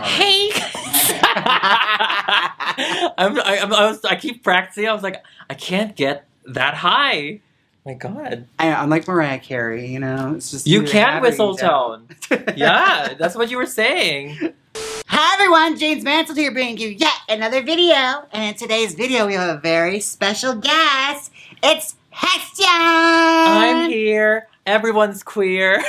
Hey! I keep practicing. I was like, I can't get that high. My God. I'm like Mariah Carey, you know? It's just You can whistle tone. Yeah, that's what you were saying. Hi everyone, Jaymes Mansfield here bringing you yet another video. And in today's video, we have a very special guest. It's Hextian! I'm here. Everyone's queer.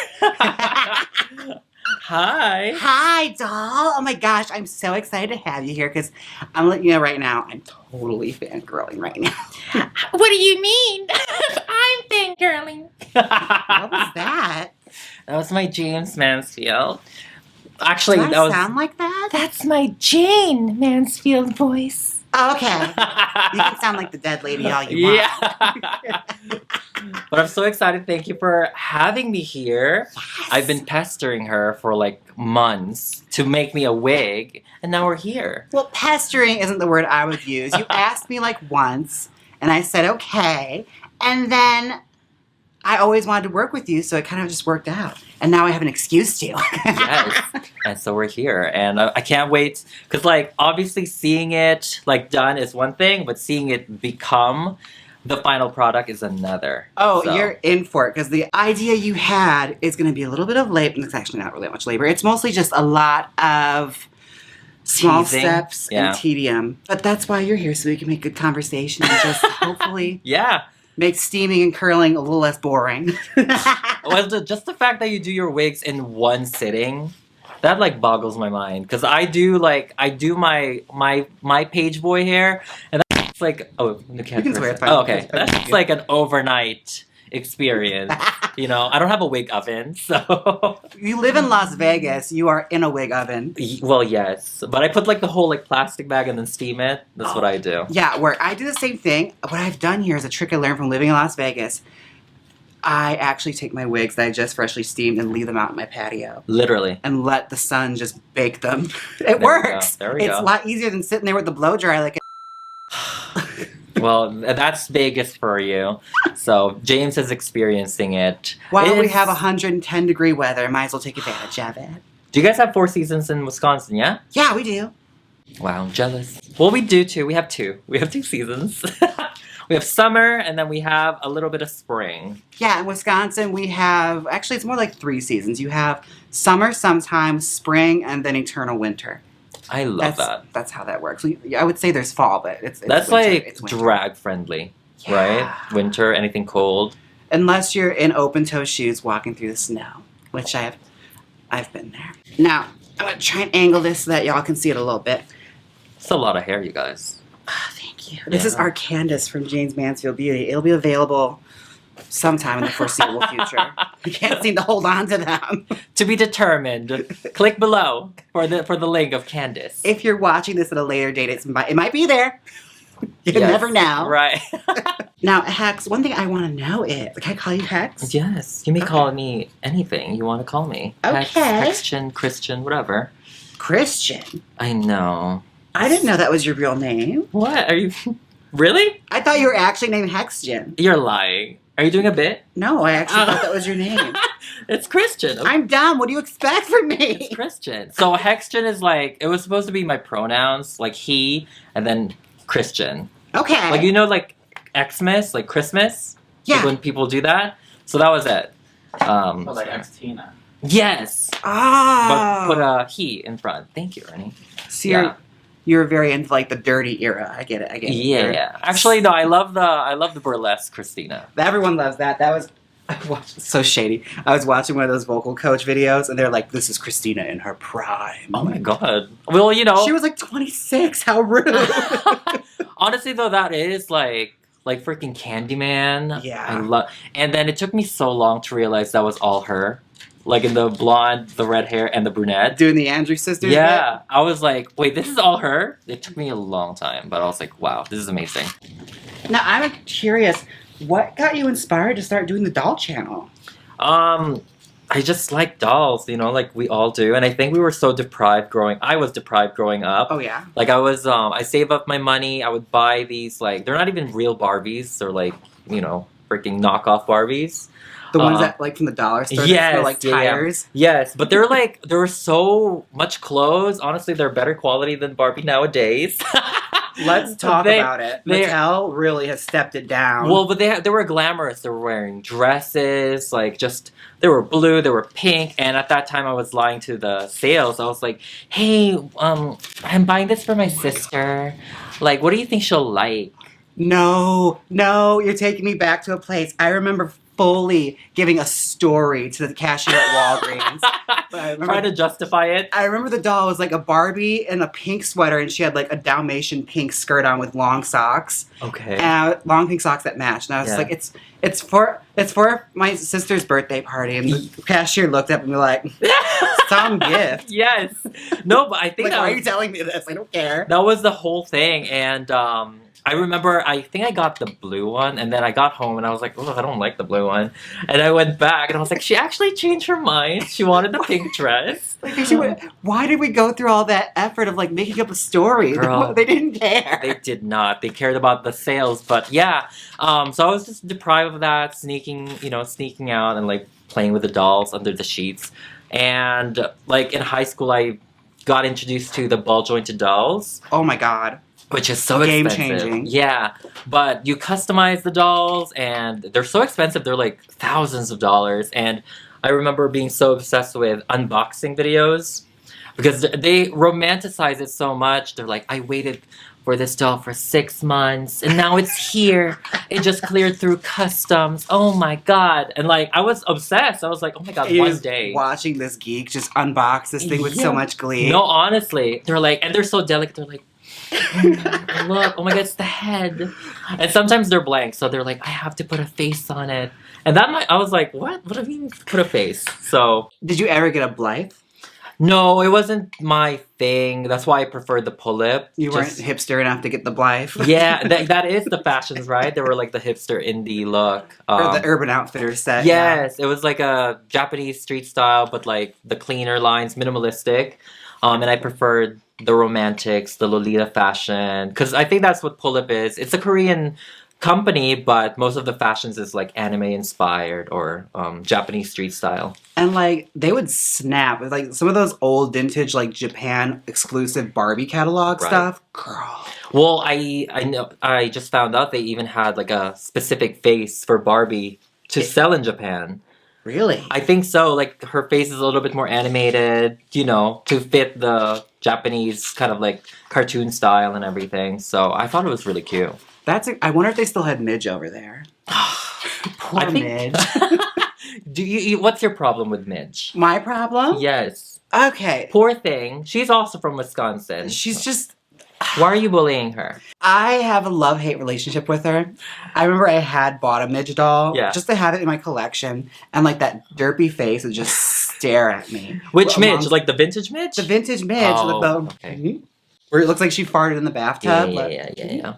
Hi. Hi, doll. Oh my gosh, I'm so excited to have you here because I'm letting you know right now, I'm totally fangirling right now. What do you mean? I'm fangirling. What was that? That was my Jaymes Mansfield. Actually, Do I that was. sound like that? That's my Jaymes Mansfield voice. Oh, okay. You can sound like the dead lady all you want. Yeah. But I'm so excited. Thank you for having me here. Yes. I've been pestering her for like months to make me a wig, and now we're here. Well, pestering isn't the word I would use. You asked me like once, and I said okay, and then I always wanted to work with you, so it kind of just worked out. And now I have an excuse to. Yes. And so we're here, and I can't wait, because like obviously seeing it like done is one thing, but seeing it become the final product is another. Oh, So. you're in for it, because the idea you had is going to be a little bit of labor, and it's actually not really that much labor. It's mostly just a lot of small Teasing. steps Yeah. and tedium. But that's why you're here, so we can make good conversation and just hopefully Yeah. make steaming and curling a little less boring. Well, just the fact that you do your wigs in one sitting, that like boggles my mind. Because I do my page boy hair, and that's like, oh, you You can swear, it's fine. Oh, okay, It's fine. that's just like an overnight experience. You know, I don't have a wig oven, so. You live in Las Vegas. You are in a wig oven. Well, yes, but I put like the whole like plastic bag and then steam it. That's what I do. Yeah, where I do the same thing. What I've done here is a trick I learned from living in Las Vegas. I actually take my wigs that I just freshly steamed and leave them out in my patio Literally. and let the sun just bake them. It There we works. go. There we It's go. a lot easier than sitting there with the blow dry like Well, that's Vegas for you. So James is experiencing it. while we It's- have 110-degree weather, might as well take advantage of it. Do you guys have 4 seasons in Wisconsin? Yeah. Yeah, we do. Wow, jealous. Well, we do too. We have 2. We have 2 seasons. We have summer, and then we have a little bit of spring. Yeah, in Wisconsin we have, actually it's more like 3 seasons. You have summer sometimes, spring, and then eternal winter. I love that. That's how that works. I would say there's fall, but it's That's winter. like It's winter. drag friendly, Yeah. right? Winter, anything cold. Unless you're in open-toe shoes walking through the snow, which I've been there. Now, I'm going to try and angle this so that y'all can see it a little bit. It's a lot of hair, you guys. Thank you. This is Yeah. our Candice from Jaymes Mansfield Beauty. It'll be available sometime in the foreseeable future. I can't seem to hold on to them. To be determined. Click below for the link of Candice. If you're watching this at a later date, it might be there. You Yes. never know. Right. Now, Hex, one thing I want to know is, can I call you Hex? Yes. You may Okay. call me anything you want to call me. Hex, Okay. Hextian, Christian, whatever. Christian. I know. I didn't know that was your real name. What? Are you... Really? I thought you were actually named Hextian. You're lying. Are you doing a bit? No, I actually thought that was your name. It's Christian. I'm dumb. What do you expect from me? It's Christian. So Hextian is like, it was supposed to be my pronouns, like he, and then Christian. Okay. Like, you know, like Xmas, like Christmas? Yeah. Like when people do that? So that was it. So like Xtina. Yes. Oh. But put a he in front. Thank you, Ernie. So Yeah. you're very into like the dirty era. I get it. You're- Yeah. Actually, no, I love the burlesque Christina. Everyone loves that. That was so shady. I was watching one of those vocal coach videos, and they're like, "This is Christina in her prime." Oh my god. Well, you know. She was like 26. How rude. Honestly, though, that is like freaking Candyman. Yeah. I love. And then it took me so long to realize that was all her, like in the blonde, the red hair, and the brunette. Doing the Andrew sisters. Yeah, I was like, wait, this is all her? It took me a long time, but I was like, wow, this is amazing. bit. Now I'm curious. What got you inspired to start doing the doll channel? I just like dolls, you know, like we all do, and I think we were so I was deprived growing up. Oh yeah. Like I was, I save up my money. I would buy these, like, they're not even real Barbies. They're like, you know, freaking knockoff Barbies. The ones that like from the dollar store that smell like tires. Yes, but they're like there were so much clothes. Honestly, they're better quality than Barbie nowadays. Let's talk about it. Mattel really has stepped it down. Well, but they were glamorous. They were wearing dresses, like just they were blue, they were pink, and at that time I was lying to the sales. I was like, "Hey, I'm buying this for my sister. Like, what do you think she'll like?" No, you're taking me back to a place. I remember fully giving a story to the cashier at Walgreens. Trying to justify it. I remember the doll was like a Barbie in a pink sweater, and she had like a Dalmatian pink skirt on with long socks. Okay. And long pink socks that matched. And I was just like, it's for my sister's birthday party. And the cashier looked up and was like, some gift. Yes. No, but I think like, why are you telling me this? I don't care. That was the whole thing, and I remember, I think I got the blue one, and then I got home, and I was like, oh, I don't like the blue one. And I went back, and I was like, she actually changed her mind. She wanted the pink dress. Why did we go through all that effort of, like, making up a story? Girl, they didn't care. They did not. They cared about the sales, but yeah. So I was just deprived of that, sneaking out and, like, playing with the dolls under the sheets. And, like, in high school, I got introduced to the ball-jointed dolls. Oh, my God. Which is so expensive. Game-changing. Yeah, but you customize the dolls, and they're so expensive. They're like thousands of dollars. And I remember being so obsessed with unboxing videos because they romanticize it so much. They're like, I waited for this doll for 6 months, and now it's here. It just cleared through customs. Oh my God. And like, I was obsessed. I was like, oh my God, one day. Watching this geek just unbox this thing with so much glee. No, honestly. They're like, and they're so delicate. They're like, look, oh my God, it's the head. And sometimes they're blank, so they're like, I have to put a face on it. And I was like, what? What do you mean put a face? So. Did you ever get a Blythe? No, it wasn't my thing. That's why I preferred the pull-up. You weren't hipster enough to get the Blythe? Yeah, that is the fashions, right? They were like the hipster indie look. Or the Urban Outfitters set. Yes, it was like a Japanese street style, but like the cleaner lines, minimalistic. And I preferred the romantics, the Lolita fashion, because I think that's what pull-up is. It's a Korean company, but most of the fashions is like anime inspired or Japanese street style. And like they would snap like some of those old vintage like Japan exclusive Barbie catalog stuff. Girl. Well, I know I just found out they even had like a specific face for Barbie to sell in Japan. Really? I think so. Like her face is a little bit more animated, to fit the Japanese kind of like cartoon style and everything. So I thought it was really cute. I wonder if they still had Midge over there. Poor Midge. What's your problem with Midge? My problem? Yes. Okay. Poor thing. She's also from Wisconsin. She's just... Why are you bullying her? I have a love-hate relationship with her. I remember I had bought a Midge doll just to have it in my collection, and like that derpy face would just stare at me. Which Midge? Like the vintage Midge? The vintage Midge. Oh, okay. Where it looks like she farted in the bathtub. Yeah.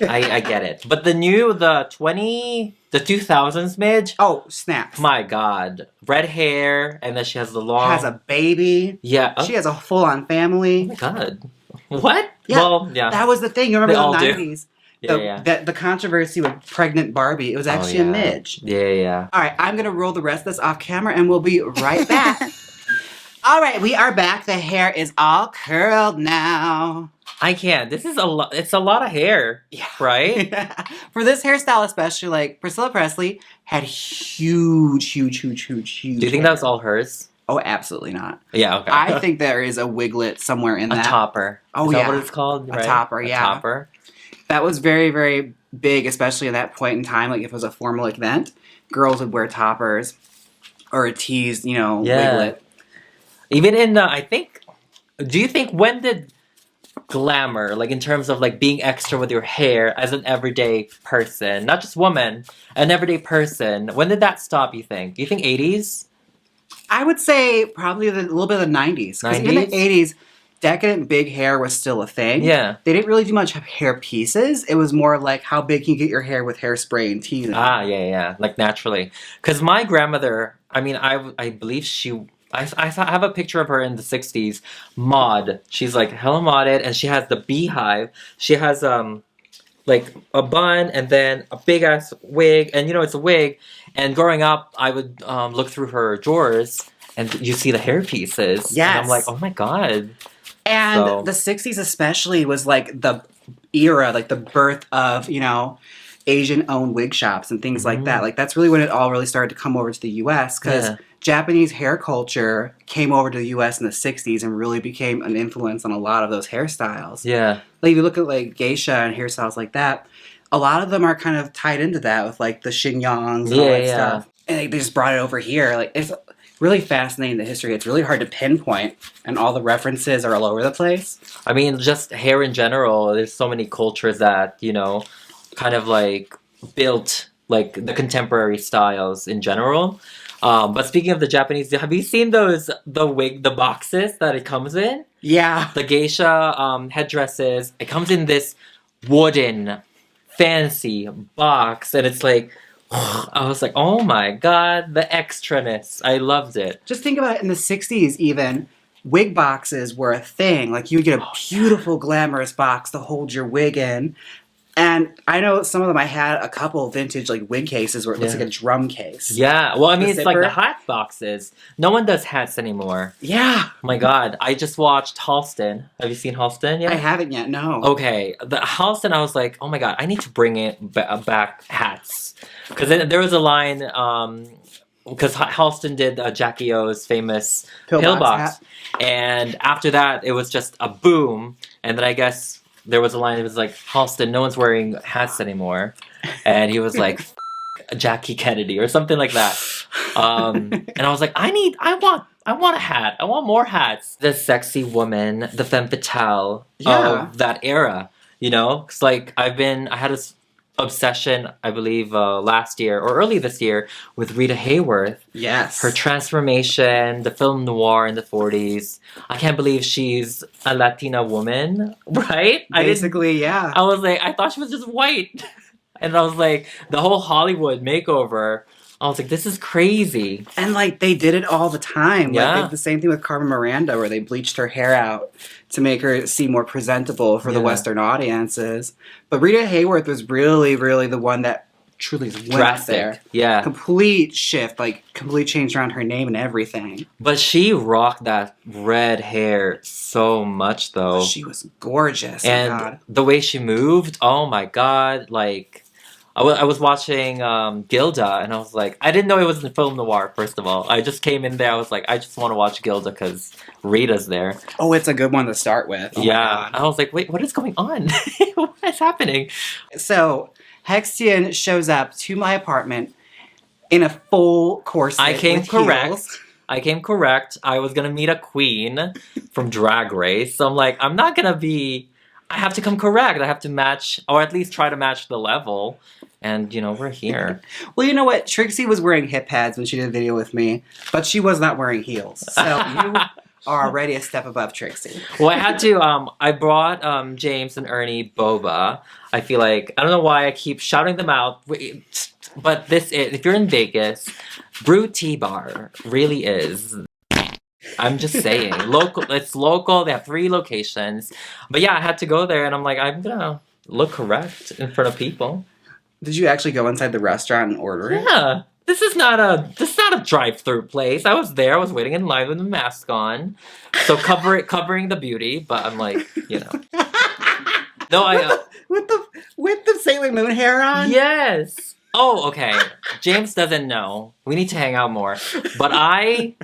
I get it. But the 2000s Midge? Oh, snaps. My God. Red hair, and then she has the long... Has a baby. Yeah. She has a full-on family. Oh my God. What? Yeah, well, yeah. That was the thing. You remember the 90s? Yeah. The controversy with pregnant Barbie. It was actually a Midge. Yeah. All right, I'm going to roll the rest of this off camera, and we'll be right back. All right, we are back. The hair is all curled now. I can't. This is a lot. It's a lot of hair. Yeah. Right? For this hairstyle especially, like Priscilla Presley had huge Do you think hair. that was all hers? Oh, absolutely not. Yeah, okay. I think there is a wiglet somewhere in that. A topper. Oh, is yeah. that what it's called? A topper, yeah. A topper. That was very, very big, especially in that point in time. Like, if it was a formal event, girls would wear toppers or a teased, wiglet. Even in, do you think, when did glamour, like in terms of like being extra with your hair as an everyday person, not just woman, an everyday person, when did that stop, you think? Do you think 80s? I would say probably a little bit of the 90s. Because in the 80s, decadent big hair was still a thing. Yeah. They didn't really do much hair pieces. It was more like how big can you get your hair with hairspray and teasing. Yeah. Like naturally. Because my grandmother, I believe I have a picture of her in the 60s. Maud. She's like hella modded, and she has the beehive. She has like a bun and then a big ass wig, and it's a wig. And growing up, I would look through her drawers, and you see the hair pieces. Yes. And I'm like, oh my god. And So- the 60s especially was like the era, like the birth of, Asian-owned wig shops and things like that. Like that's really when it all really started to come over to the U.S. because Japanese hair culture came over to the U.S. in the 60s and really became an influence on a lot of those hairstyles. Yeah. Like if you look at like geisha and hairstyles like that, a lot of them are kind of tied into that with like the Xinjiangs and all that stuff. And they just brought it over here. Like it's really fascinating, the history. It's really hard to pinpoint, and all the references are all over the place. I mean, just hair in general. There's so many cultures that kind of like built like the contemporary styles in general. But speaking of the Japanese, have you seen the boxes that it comes in? Yeah. The geisha headdresses. It comes in this wooden, fancy box, and it's like, I was like, oh my god, the extraness. I loved it. Just think about it, in the 60s even, wig boxes were a thing. Like you would get a beautiful, glamorous box to hold your wig in. And I know some of them, I had a couple vintage like wig cases where it looks like a drum case. Yeah, well, I mean, The it's like the zipper. hat boxes. No one does hats anymore. Yeah. Oh my god, I just watched Halston. Have you seen Halston yet? I haven't yet, no. Okay, the Halston, I was like, oh my god, I need to bring it back hats. Because there was a line, because Halston did Jackie O's famous pillbox. hat. And after that, it was just a boom. And then I guess there was a line that was like, Halston, no one's wearing hats anymore. And he was like, Jackie Kennedy or something like that. And I was like, I want a hat. I want more hats. The sexy woman, the femme fatale of that era, Because like I had this obsession, I believe, last year or early this year with Rita Hayworth. Yes. Her transformation, the film noir in the 40s. I can't believe she's a Latina woman, right? Basically, yeah. I was like, I thought she was just white. And I was like, the whole Hollywood makeover, I was like, this is crazy. And like they did it all the time. Like, Yeah. they did the same thing with Carmen Miranda, where they bleached her hair out to make her seem more presentable for the Western audiences. But Rita Hayworth was really, really the one that truly went Drastic. there. Yeah. Complete shift, like complete change around her name and everything. But she rocked that red hair so much, though. She was gorgeous. And oh God. the way she moved, oh my god, like I was watching Gilda, and I was like, I didn't know it was a film noir, first of all. I just came in there, I was like, I just want to watch Gilda because Rita's there. Oh, it's a good one to start with. Oh my Yeah. God. I was like, wait, what is going on? What is happening? So Hextian shows up to my apartment in a full corset. I came with correct. heels. I came correct. I was going to meet a queen from Drag Race. So I'm like, I'm not going to be... I have to come correct. I have to match, or at least try to match the level. And, we're here. Well, you know what? Trixie was wearing hip pads when she did a video with me, but she was not wearing heels. So you are already a step above Trixie. Well, I had to, I brought James and Ernie boba. I feel like, I don't know why I keep shouting them out, but if you're in Vegas, Brew Tea Bar really is. I'm just saying. It's local. They have 3 locations. But yeah, I had to go there, and I'm like, I'm going to look correct in front of people. Did you actually go inside the restaurant and order it? Yeah. This is not a drive-through place. I was there. I was waiting in line with a mask on. So covering the beauty, but I'm like, No, with the Sailor Moon hair on? Yes. Oh, okay. James doesn't know. We need to hang out more. But I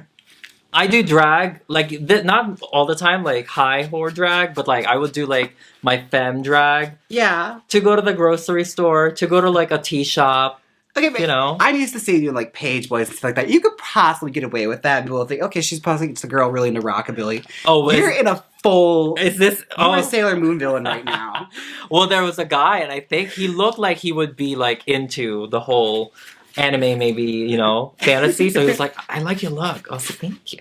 do drag, like, not all the time, like, high whore drag, but, like, I would do, like, my femme drag. Yeah. To go to the grocery store, to go to, like, a tea shop, Okay, but I'm used to seeing you in, like, Page Boys and stuff like that. You could possibly get away with that, and people will think, okay, she's possibly just a girl really into rockabilly. Oh, You're in a full... Is this... You're a Sailor Moon villain right now. Well, there was a guy, and I think he looked like he would be, like, into the whole... anime, maybe, fantasy. So he was like, I like your look. I was like, thank you.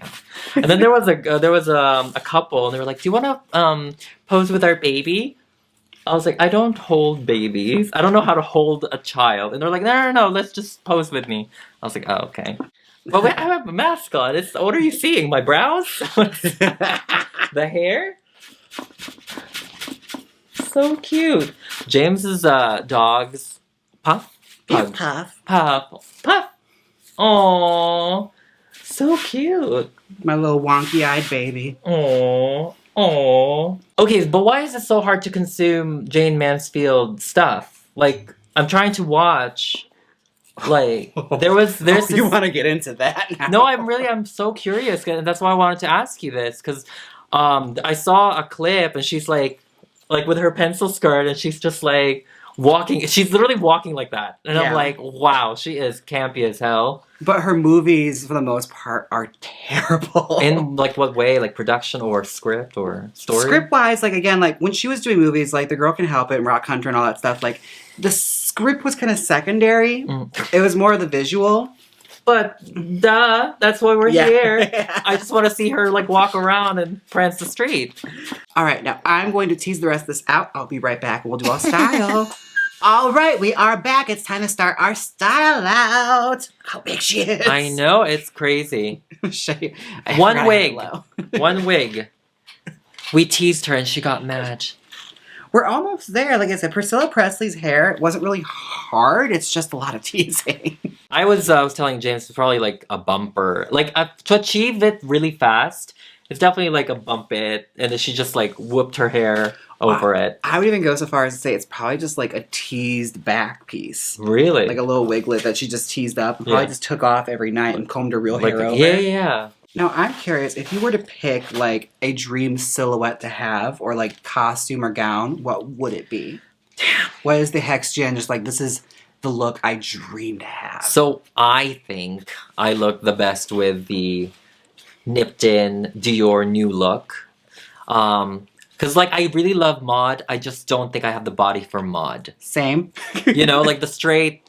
And then there was a couple, and they were like, do you want to pose with our baby? I was like, I don't hold babies. I don't know how to hold a child. And they're like, no, let's just pose with me. I was like, oh, okay. But wait, I have a mask on. What are you seeing? My brows? The hair? So cute. James's dog's Puff? Pug. Puff. Puff. Puff. Aww. So cute. My little wonky-eyed baby. Aww. Aww. Okay, but why is it so hard to consume Jaymes Mansfield stuff? Like, I'm trying to watch. Like, there's You want to get into that now? No, I'm so curious, and that's why I wanted to ask you this, because I saw a clip, and she's like with her pencil skirt, and she's just like walking. She's literally walking like that, and I'm Yeah. like, wow, she is campy as hell. But her movies, for the most part, are terrible. In like what way? Like production or script or story? Script-wise, like again, like when she was doing movies, like The Girl Can Help It and Rock Country and all that stuff, like the script was kind of secondary. Mm. It was more of the visual. But duh, that's why we're Yeah. here. I just want to see her like walk around and prance the street. All right, now I'm going to tease the rest of this out. I'll be right back and we'll do our style. All right, we are back. It's time to start our style out. How big she is. I know, it's crazy. Show you. I One forgot I wig. had it low. One wig. We teased her and she got mad. We're almost there. Like I said, Priscilla Presley's hair wasn't really hard. It's just a lot of teasing. I was telling James it's probably like a bumper. Like to achieve it really fast, it's definitely like a bump it, and then she just like whooped her hair over it. I would even go so far as to say it's probably just like a teased back piece. Really? Like a little wiglet that she just teased up and probably just took off every night and combed her real like, hair over. yeah. Now, I'm curious, if you were to pick, like, a dream silhouette to have, or, like, costume or gown, what would it be? Damn. What is the Hextian? Just, like, this is the look I dream to have. So I think I look the best with the nipped-in Dior new look. Because, like, I really love mod. I just don't think I have the body for mod. Same. You know, like the straight...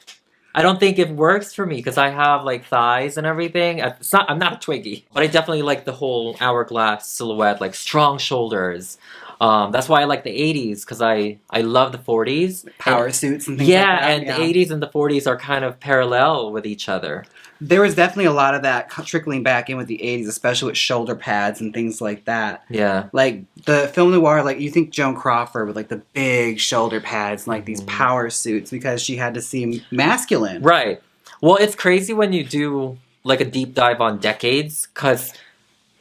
I don't think it works for me because I have like thighs and everything. I'm not a Twiggy, but I definitely like the whole hourglass silhouette, like strong shoulders. That's why I like the 80s because I love the 40s. Power suits and things Yeah, like that. and the 80s and the 40s are kind of parallel with each other. There was definitely a lot of that trickling back in with the 80s, especially with shoulder pads and things like that. Yeah. Like, the film noir, like, you think Joan Crawford with, like, the big shoulder pads and, like, these power suits because she had to seem masculine. Right. Well, it's crazy when you do, like, a deep dive on decades because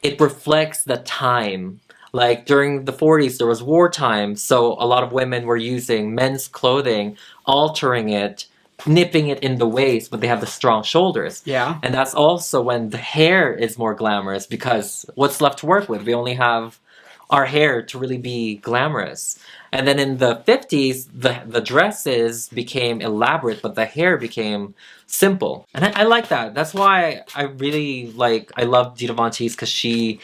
it reflects the time. Like, during the 40s, there was wartime, so a lot of women were using men's clothing, altering it, nipping it in the waist, but they have the strong shoulders. Yeah. And that's also when the hair is more glamorous because what's left to work with? We only have our hair to really be glamorous. And then in the 50s, the dresses became elaborate, but the hair became simple. And I like that. That's why I really like, I love Dita Von Teese because she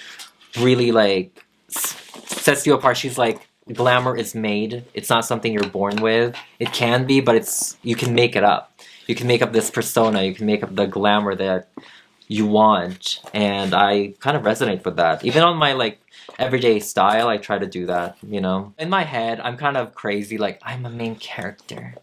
really like sets you apart. She's like, glamour is made. It's not something you're born with. It can be, but you can make it up. You can make up this persona. You can make up the glamour that you want. And I kind of resonate with that. Even on my like everyday style, I try to do that, you know? In my head, I'm kind of crazy, like, I'm a main character.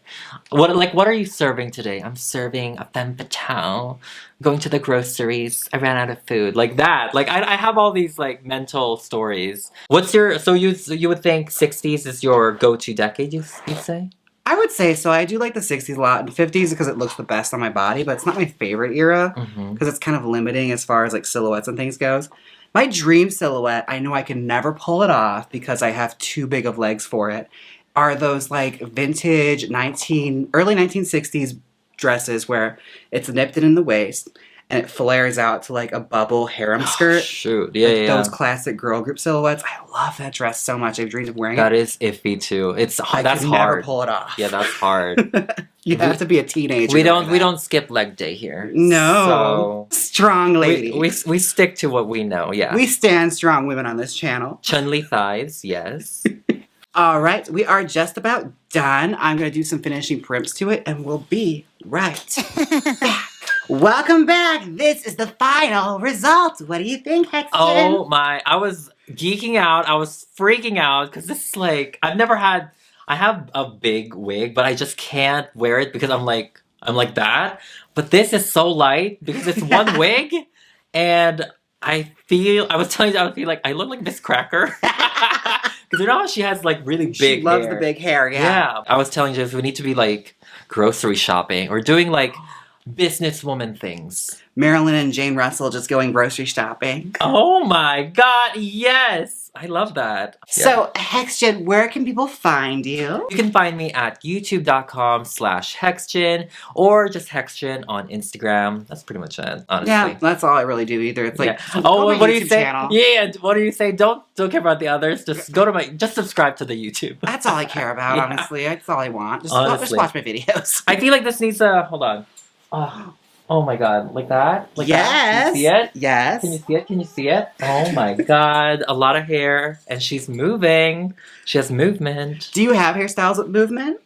What are you serving today? I'm serving a femme fatale. Going to the groceries. I ran out of food. Like that. Like, I have all these, like, mental stories. So you would think 60s is your go-to decade, you'd say? I would say so. I do like the 60s a lot, and 50s because it looks the best on my body, but it's not my favorite era because it's kind of limiting as far as, like, silhouettes and things goes. My dream silhouette, I know I can never pull it off because I have too big of legs for it, are those like vintage early 1960s dresses where it's nipped in the waist and it flares out to like a bubble harem skirt. Shoot, yeah, like yeah. Those classic girl group silhouettes. I love that dress so much. I've dreamed of wearing That it. is iffy too. That's I hard. could never pull it off. Yeah, that's hard. You have to be a teenager. We to wear don't that. skip leg day here. No. So Strong lady. we stick to what we know. Yeah. We stand strong women on this channel. Chun-Li thighs, yes. All right, we are just about done. I'm going to do some finishing primps to it, and we'll be right back. Welcome back. This is the final result. What do you think, Hextian? Oh my! I was geeking out. I was freaking out because this is like I have a big wig, but I just can't wear it because I'm like that. But this is so light because it's one wig, and I was telling you, I would feel like I look like Miss Cracker. Because you know how she has like really big She loves hair? the big hair, Yeah. I was telling Jess we need to be like grocery shopping or doing like businesswoman things. Marilyn and Jane Russell just going grocery shopping. Oh my god, yes! I love that. So, Hextian, where can people find you? You can find me at youtube.com/Hextian or just Hextian on Instagram. That's pretty much it, honestly. Yeah, that's all I really do either. It's like, Oh, go to my what do you YouTube say? channel. Yeah, what do you say? Don't care about the others. Just go to just subscribe to the YouTube. That's all I care about, Yeah. honestly. That's all I want. Just Honestly. watch my videos. I feel like this needs a hold on. Oh my god, like that? Like that? Can you see it? Yes. Can you see it? Can you see it? Oh my god, a lot of hair, and she's moving. She has movement. Do you have hairstyles with movement?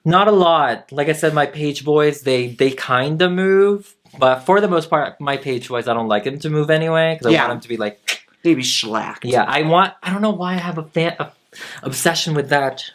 Not a lot. Like I said, my page boys, they kind of move, but for the most part, my page boys, I don't like them to move anyway because I want them to be like maybe shellacked. Yeah, I don't know why I have a obsession with that.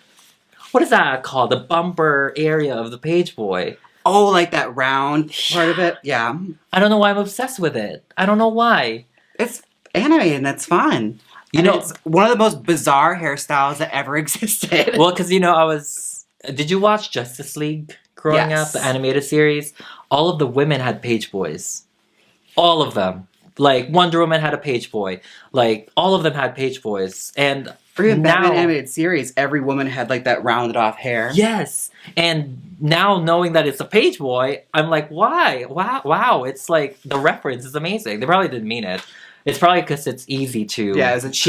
What is that called? The bumper area of the page boy. Oh, like that round part of it? Yeah. I don't know why I'm obsessed with it. I don't know why. It's animated and that's fun. You know, it's one of the most bizarre hairstyles that ever existed. Well, because did you watch Justice League growing up, the animated series? All of the women had page boys. All of them. Like, Wonder Woman had a page boy. Like, all of them had page boys. And for even Batman animated series, every woman had like that rounded off hair. Yes. And now knowing that it's a page boy, I'm like, why? Wow. It's like, the reference is amazing. They probably didn't mean it. It's probably because it's easy to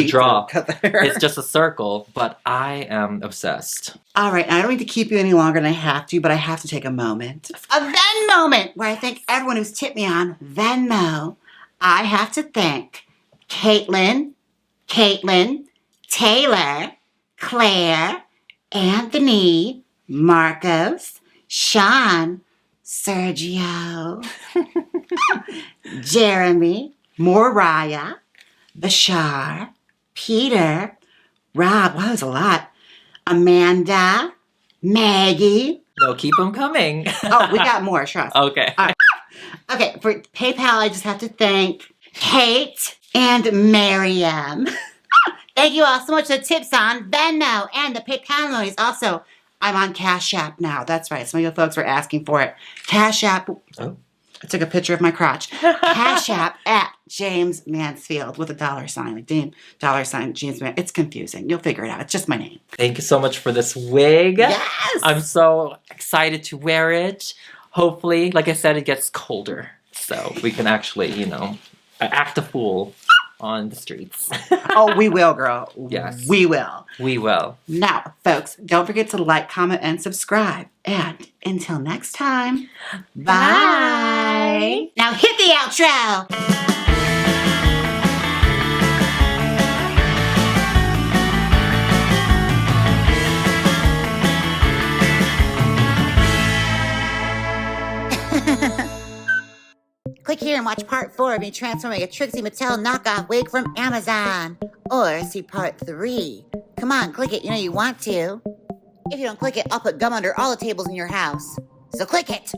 draw. Cut the hair. It's just a circle, but I am obsessed. All right, I don't need to keep you any longer than I have to, but I have to take a moment. A Venmo moment where I thank everyone who's tipped me on Venmo. I have to thank Caitlin, Taylor, Claire, Anthony, Marcos, Sean, Sergio, Jeremy, Moriah, Bashar, Peter, Rob, wow, that's a lot, Amanda, Maggie. No, keep them coming. Oh, we got more, trust. Okay. Okay, for PayPal, I just have to thank Kate and Miriam. Thank you all so much for the tips on Venmo and the PayPal monies. Also, I'm on CASHAPP now. That's right. Some of you folks were asking for it. CASHAPP. Oh. I took a picture of my crotch. CASHAPP at Jaymes Mansfield with a $sign. Like $, Jaymes Mansfield. It's confusing. You'll figure it out. It's just my name. Thank you so much for this wig. Yes! I'm so excited to wear it. Hopefully, like I said, it gets colder. So we can actually, act a fool on the streets. Oh, we will, girl. Yes. We will. We will. Now, folks, don't forget to like, comment, and subscribe. And until next time, bye. Now hit the outro. Click here and watch part 4 of me transforming a Trixie Mattel knockoff wig from Amazon. Or see part 3. Come on, click it. You know you want to. If you don't click it, I'll put gum under all the tables in your house. So click it.